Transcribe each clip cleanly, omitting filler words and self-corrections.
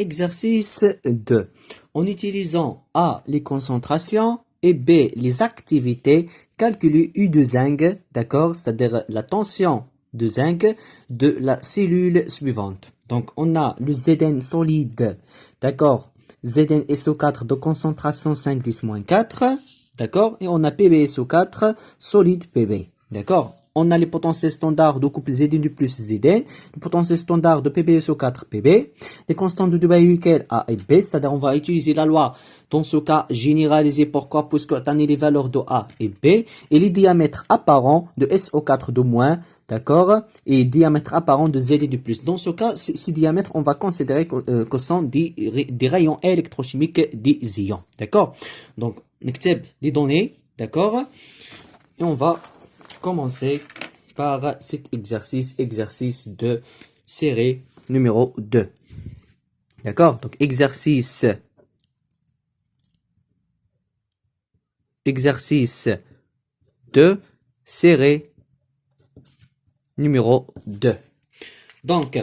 Exercice 2. En utilisant A, les concentrations, et B, les activités, calculez U de zinc, d'accord, c'est-à-dire la tension de zinc de la cellule suivante. Donc, on a le Zn solide, d'accord, Zn SO4 de concentration 5,10-4, d'accord, et on a PbSO4 solide Pb, d'accord. On a les potentiels standards de couple Zn du plus Zn, le potentiel standard de PbSO4 Pb, les constantes de Debye-Hückel A et B, c'est-à-dire on va utiliser la loi dans ce cas généralisée. Pourquoi? Parce qu'on a les valeurs de A et B, et les diamètres apparents de SO4 de moins, d'accord, et diamètre apparent de Zn du plus. Dans ce cas, ces diamètres, on va considérer que sont des rayons électrochimiques des ions, d'accord. Donc, نكتب les données, d'accord, et on va commencer par cet exercice de série numéro 2. D'accord? Donc, exercice de série numéro 2. Donc,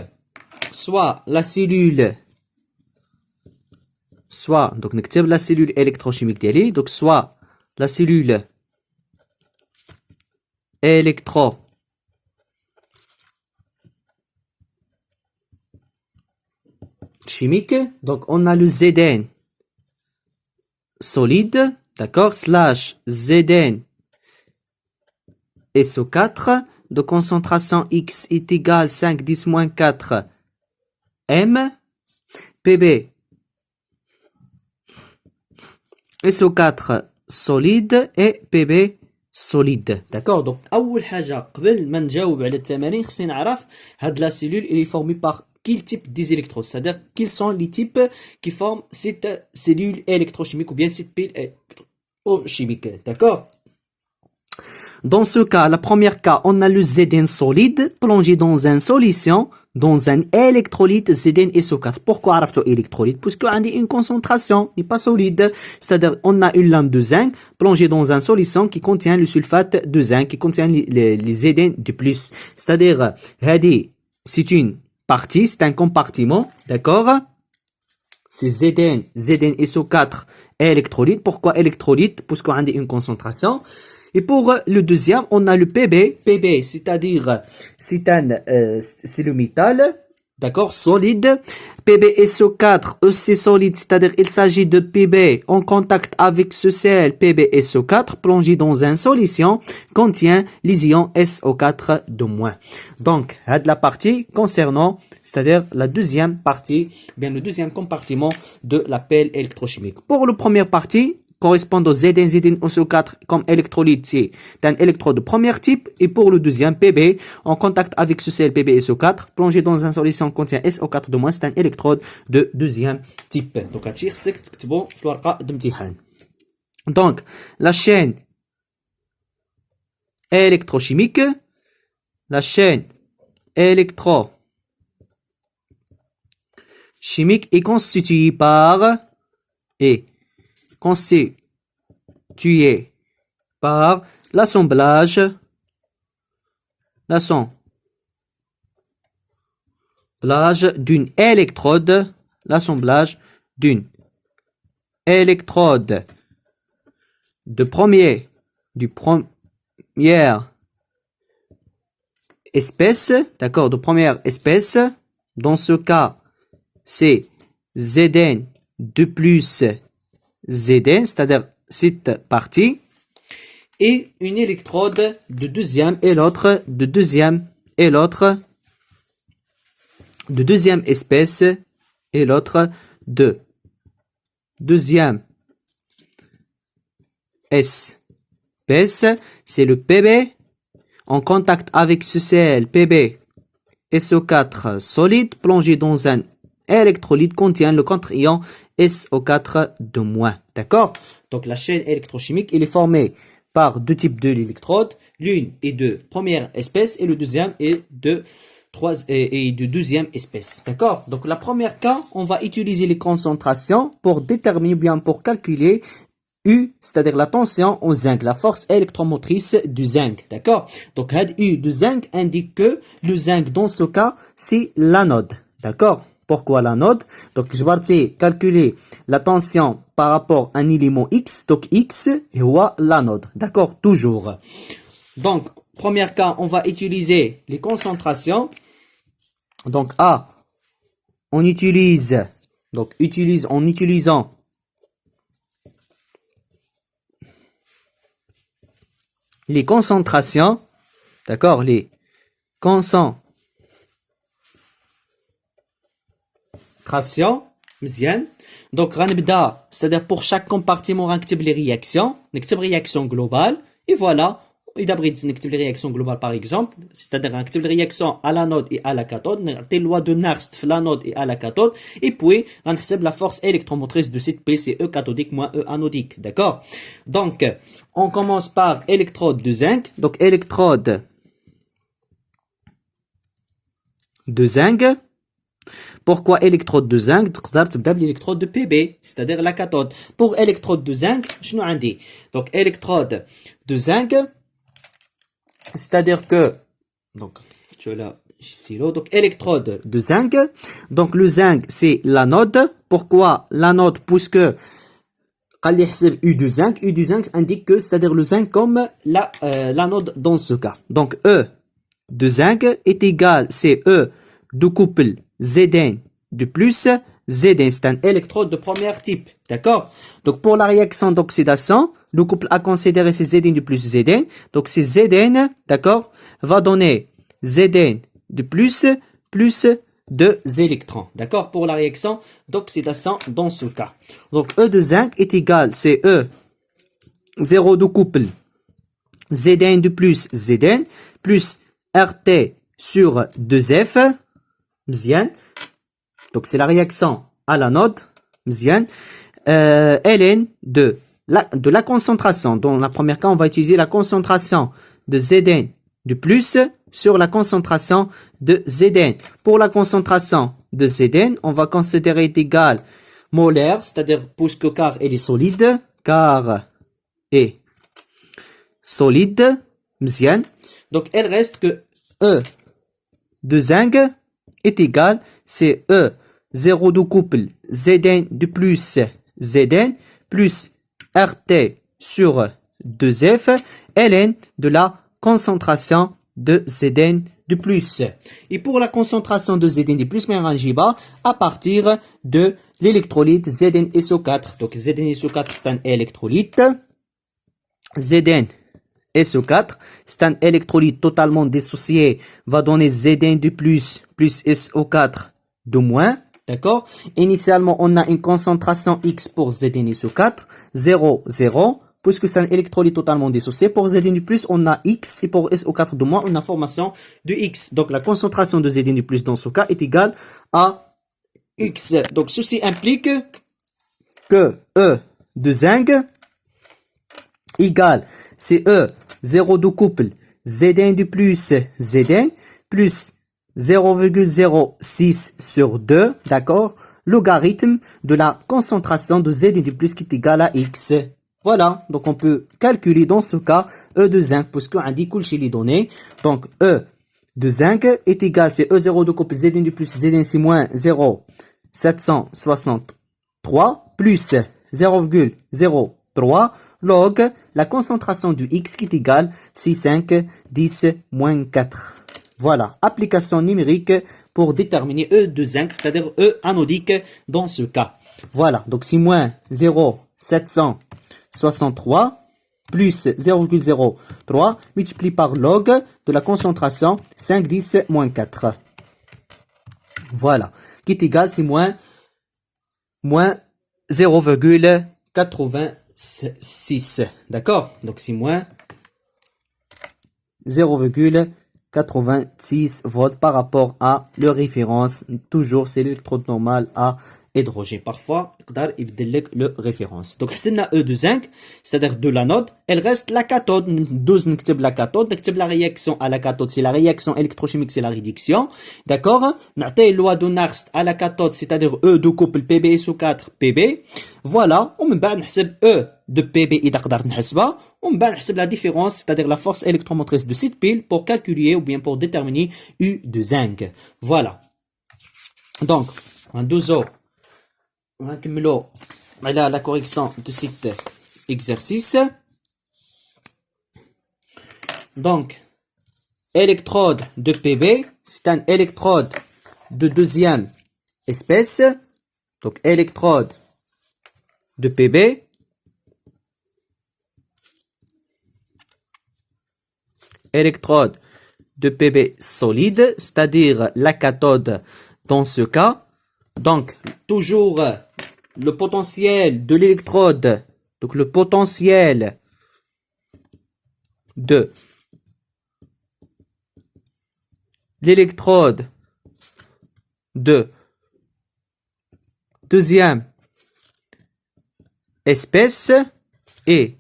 soit la cellule, donc, نكتب la cellule électrochimique ديالي, donc, soit la cellule électrochimique, donc on a le Zn solide, d'accord, slash Zn SO4 de concentration X est égal 5,10-4 M, Pb SO4 solide et Pb solide, d'accord. Donc أول حاجة قبل ما نجاوب على التمارين خصني نعرف هاد la cellule elle est formée par quel type des électrodes, c'est-à-dire quels sont les types qui forment cette cellule électrochimique ou bien cette pile électrochimique, d'accord. Dans ce cas, la première cas, on a le Zn solide plongé dans une solution, dans un électrolyte Zn SO4. Pourquoi عرفتو électrolyte? Parce qu'on a une concentration n'est pas solide. C'est-à-dire, on a une lame de zinc plongée dans une solution qui contient le sulfate de zinc, qui contient les Zn de plus. C'est-à-dire, c'est une partie, c'est un compartiment, d'accord? C'est Zn SO4 électrolyte. Pourquoi électrolyte? Parce qu'on a une concentration. Et pour le deuxième, on a le Pb, c'est-à-dire c'est le métal, d'accord, solide. PbSO4 aussi solide, c'est-à-dire il s'agit de Pb en contact avec ce sel PbSO4 plongé dans une solution contient les ions SO4 de moins. Donc, la partie concernant, c'est-à-dire la deuxième partie, bien le deuxième compartiment de la pelle électrochimique. Pour la première partie, correspond au Zn SO4 comme électrolyte, c'est un électrode de premier type, et pour le deuxième Pb en contact avec ce sel PbSO4 plongé dans une solution contient SO4 de moins, c'est un électrode de deuxième type. Donc donc la chaîne électrochimique est constituée par l'assemblage d'une électrode, de première espèce, d'accord, de première espèce. Dans ce cas, c'est Zn de plus Zn, c'est-à-dire cette partie, et une électrode de deuxième et l'autre de deuxième espèce et l'autre de deuxième espèce, c'est le Pb en contact avec ce sel Pb SO4 solide plongé dans un électrolyte contient le contre-ion SO4 de moins, d'accord. Donc la chaîne électrochimique elle est formée par deux types de l'électrode, l'une est de première espèce et le deuxième est de deuxième espèce, d'accord. Donc la première cas, on va utiliser les concentrations pour déterminer bien pour calculer U, c'est-à-dire la tension au zinc, la force électromotrice du zinc, d'accord. Donc U de zinc indique que le zinc dans ce cas c'est l'anode, d'accord. Pourquoi l'anode? Donc, je vais calculer la tension par rapport à un élément X. Donc, X est l'anode. D'accord? Toujours. Donc, premier cas, on va utiliser les concentrations. Donc, A, on utilise, en utilisant les concentrations, d'accord, les concentrations, مزيان. Donc, غنبدا, c'est-à-dire pour chaque compartiment, غنكتب les réactions, نكتب réaction globale, et voilà. إذا بغيت نكتب les réactions globales par exemple, c'est-à-dire غنكتب les réactions à l'anode et à la cathode, نعطي loi de Nernst في l'anode et à la cathode, et puis غنحسب la force électromotrice de cette P, c'est E cathodique moins E anodique, d'accord? Donc, on commence par électrode de zinc, donc électrode de zinc. Pourquoi électrode de zinc? تقدر تبدا بالélectrode de PB, c'est-à-dire la cathode. Pour électrode de zinc, شنو عندي? Donc électrode de zinc, c'est-à-dire que donc tu as là ici donc électrode de zinc. Donc le zinc c'est l'anode. Pourquoi l'anode? Puisque قال لي حسب U de zinc. U de zinc indique que c'est-à-dire le zinc comme l'anode dans ce cas. Donc E de zinc est égal, c'est E de couple Zn de plus Zn, c'est un électrode de premier type, d'accord? Donc pour la réaction d'oxydation, le couple à considérer c'est Zn de plus Zn, donc c'est Zn, d'accord, va donner Zn de plus 2 électrons, d'accord, pour la réaction d'oxydation dans ce cas. Donc E de zinc est égal, c'est E 0 de couple Zn de plus Zn plus RT sur 2F, مزيان. Donc c'est la réaction à l'anode, مزيان. Ln de la concentration. Dans la première cas, on va utiliser la concentration de Zn de plus sur la concentration de Zn. Pour la concentration de Zn, on va considérer égal molaire, c'est-à-dire puisque car elle est solide, car est solide, مزيان. Donc elle reste que E de zinc est égal, c'est E 0 de couple Zn de plus Zn plus RT sur 2F, ln de la concentration de Zn de plus. Et pour la concentration de Zn de plus, à partir de l'électrolyte ZnSO4. Donc ZnSO4 c'est un électrolyte. ZnSO4, c'est un électrolyte totalement dissocié, va donner Zn de plus SO4 de moins, d'accord? Initialement, on a une concentration X pour ZnSO4, 0, 0, puisque c'est un électrolyte totalement dissocié. Pour Zn de plus, on a X, et pour SO4 de moins, on a formation de X. Donc la concentration de Zn de plus dans ce cas est égale à X. Donc ceci implique que E de zinc égale, c'est E 0 de couple Zn de plus Zn plus 0,06 sur 2, d'accord, logarithme de la concentration de Zn de plus qui est égal à X. Voilà, donc on peut calculer dans ce cas E de zinc, puisqu'on indique chez les données. Donc E de zinc est égal, c'est E0 de couple Zn de plus Zn c'est moins 0,763 plus 0,03 log la concentration du X qui est égale 6,5,10-4. Voilà, application numérique pour déterminer E de zinc, c'est-à-dire E anodique dans ce cas. Voilà, donc c'est moins 0,763 plus 0,03 multiplié par log de la concentration 5,10-4. Voilà, qui est égal, c'est moins 0,86. D'accord? Donc c'est moins 0,86 volts par rapport à leur référence. Toujours, c'est l'électrode normale à hydrogène. Parfois, il y le référence. Donc, c'est E de zinc, c'est-à-dire de l'anode. Elle reste la cathode. 12, la cathode. La réaction à la cathode, c'est la réaction électrochimique, c'est la réduction. D'accord? La loi de Nernst à la cathode, c'est-à-dire E de couple PbSO4 PB. Voilà. On va E de PB et on va la différence, c'est-à-dire la force électromotrice de cette pile pour calculer ou bien pour déterminer U de zinc. Voilà. Donc, غندوزو غنكملو على la correction de cet exercice. Donc, électrode de PB, c'est un électrode de deuxième espèce. Donc, électrode de PB. Électrode de PB solide, c'est-à-dire la cathode dans ce cas. Donc, toujours le potentiel de l'électrode, donc le potentiel de l'électrode de deuxième espèce est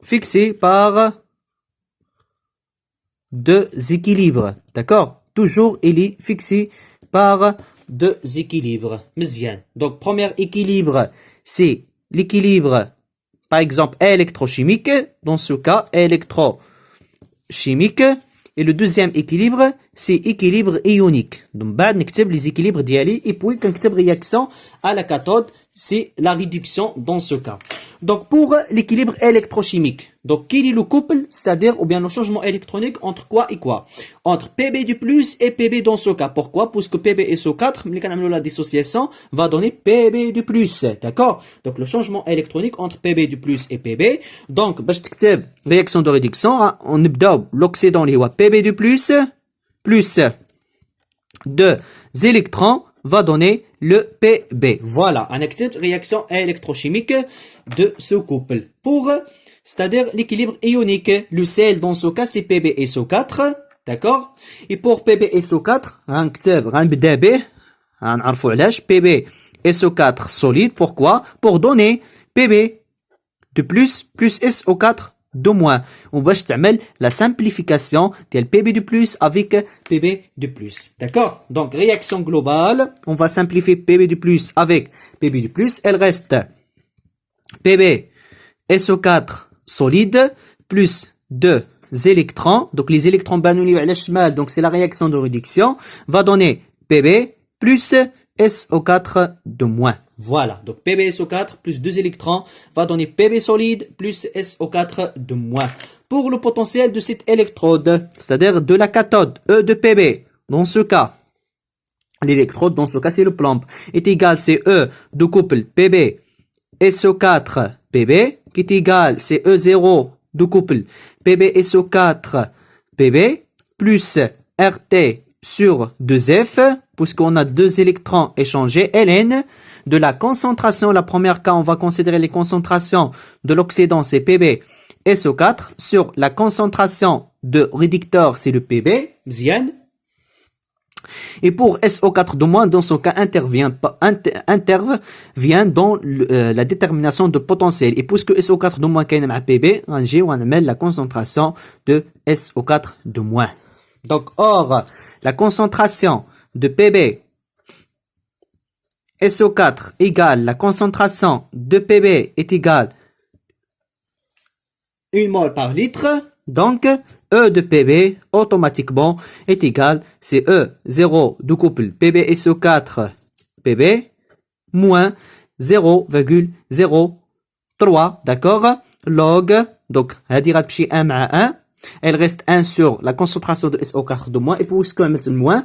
fixé par deux équilibres. D'accord? Toujours, il est fixé par deux équilibres. Mzian. Donc, premier équilibre, c'est l'équilibre, par exemple, électrochimique. Dans ce cas, électrochimique. Et le deuxième équilibre, c'est équilibre ionique. Donc, بعد نكتب les équilibres ديالي et puis كنكتب réaction à la cathode, c'est la réduction dans ce cas. Donc, pour l'équilibre électrochimique, donc, quel est le couple, c'est-à-dire, ou bien le changement électronique entre quoi et quoi? Entre PB du plus et PB dans ce cas. Pourquoi? Parce que PB et SO4, la dissociation va donner PB du plus. D'accord? Donc, le changement électronique entre PB du plus et PB. Donc, باش تكتب réaction de réduction, on نبداو l'oxydant اللي هو PB du plus 2 électrons va donner le PB. Voilà, un acte réaction électrochimique de ce couple. Pour, c'est-à-dire l'équilibre ionique, le sel dans ce cas c'est PB et SO4, d'accord? Et pour PB et SO4, غنبدا به, غنعرفوا علاش PB et SO4 solide. Pourquoi? Pour donner PB de plus SO4 de moins. On va تعمل la simplification de PB du plus avec PB du plus. D'accord? Donc, réaction globale, on va simplifier PB du plus avec PB du plus. Elle reste PB SO4 solide plus 2 électrons. Donc, les électrons banoulis à la chemal, donc c'est la réaction de réduction, va donner PB plus SO4 de moins. Voilà, donc PB SO4 plus 2 électrons va donner PB solide plus SO4 de moins. Pour le potentiel de cette électrode, c'est-à-dire de la cathode E de PB, dans ce cas, l'électrode, dans ce cas c'est le plomb, est égal, c'est E de couple PB SO4 PB, qui est égal, c'est E0 de couple PB SO4 PB, plus RT sur 2F, puisqu'on a deux électrons échangés, Ln, de la concentration, la première cas, on va considérer les concentrations de l'oxydant, c'est PB SO4, sur la concentration de réducteur, c'est le PB, Mzian. Et pour SO4 de moins, dans ce cas, intervient dans la détermination de potentiel. Et puisque SO4 de moins كاين مع PB, on amène la concentration de SO4 de moins. Donc, or, la concentration de PB SO4 égale la concentration de PB est égale 1 mol par litre. Donc, E de PB automatiquement est égal, c'est E0 de couple PB SO4 PB moins 0,03, d'accord? Log, donc, هذه غتمشي 1 مع 1. Elle reste 1 sur la concentration de SO4 de moins. Et pour ce qu'on met moins,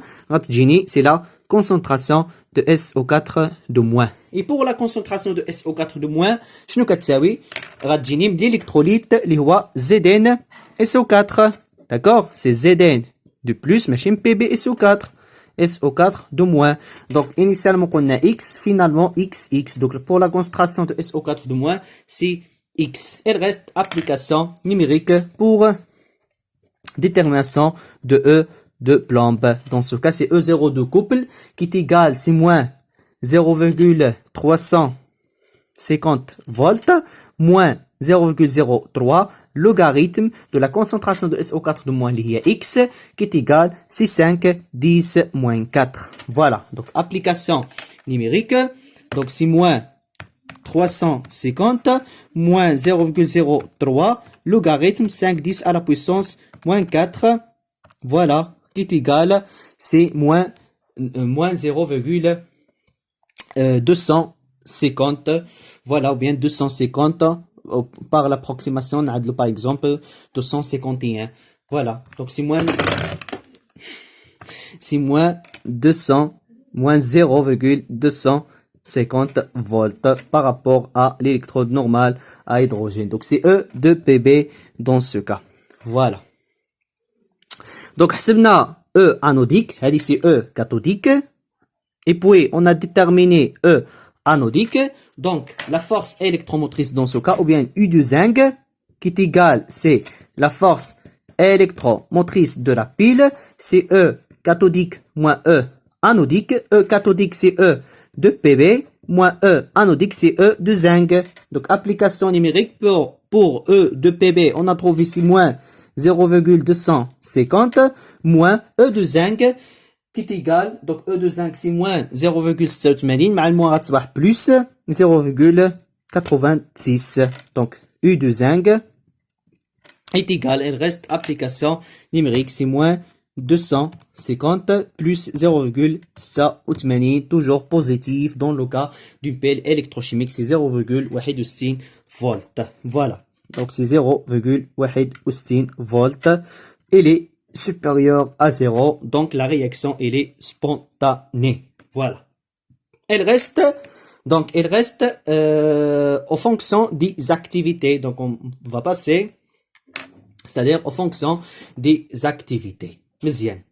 c'est la concentration de SO4 de moins. Et pour la concentration de SO4 de moins, شنو كتساوي؟ غتجيني من l'électrolyte اللي هو Zn SO4. D'accord? C'est Zn de plus, ماشي PB SO4. SO4 de moins. Donc, initialement, on a X, finalement, XX. Donc, pour la concentration de SO4 de moins, c'est X. Il reste application numérique pour détermination de E de plomb. Dans ce cas, c'est E0 de couple qui est égal, c'est moins 0,350 volts moins 0,03 logarithme de la concentration de SO4 de moins liée à X qui est égal 6,5 10 moins 4. Voilà, donc application numérique. Donc c'est moins 350 moins 0,03 logarithme 5 10 à la puissance moins 4. Voilà, qui est égal, c'est moins moins 0,250, voilà, ou bien 250, par l'approximation, par exemple, 251. Voilà, donc c'est moins 200, moins 0,250 volts par rapport à l'électrode normale à hydrogène. Donc c'est E de Pb dans ce cas. Voilà. Donc حسبنا E anodique, c'est E cathodique. Et puis on a déterminé E anodique. Donc la force électromotrice dans ce cas, ou bien U de zinc, qui est égale, c'est la force électromotrice de la pile, c'est E cathodique moins E anodique. E cathodique, c'est E de Pb, moins E anodique, c'est E de zinc. Donc application numérique pour E de Pb, on a trouvé ici moins 0,250 moins E de zinc qui est égal, donc E de zinc c'est moins 0,86 مع الموان غتصبح plus 0,86. donc U de zinc est égal, elle reste application numérique, c'est moins 250 plus 0,86, toujours positif dans le cas d'une pile électrochimique, c'est 0,61 volts. Voilà. Donc c'est 0,61 volts. Elle est supérieure à 0. Donc la réaction, elle est spontanée. Voilà. Elle reste en fonction des activités. Donc on va passer, c'est-à-dire en fonction des activités. مزيان.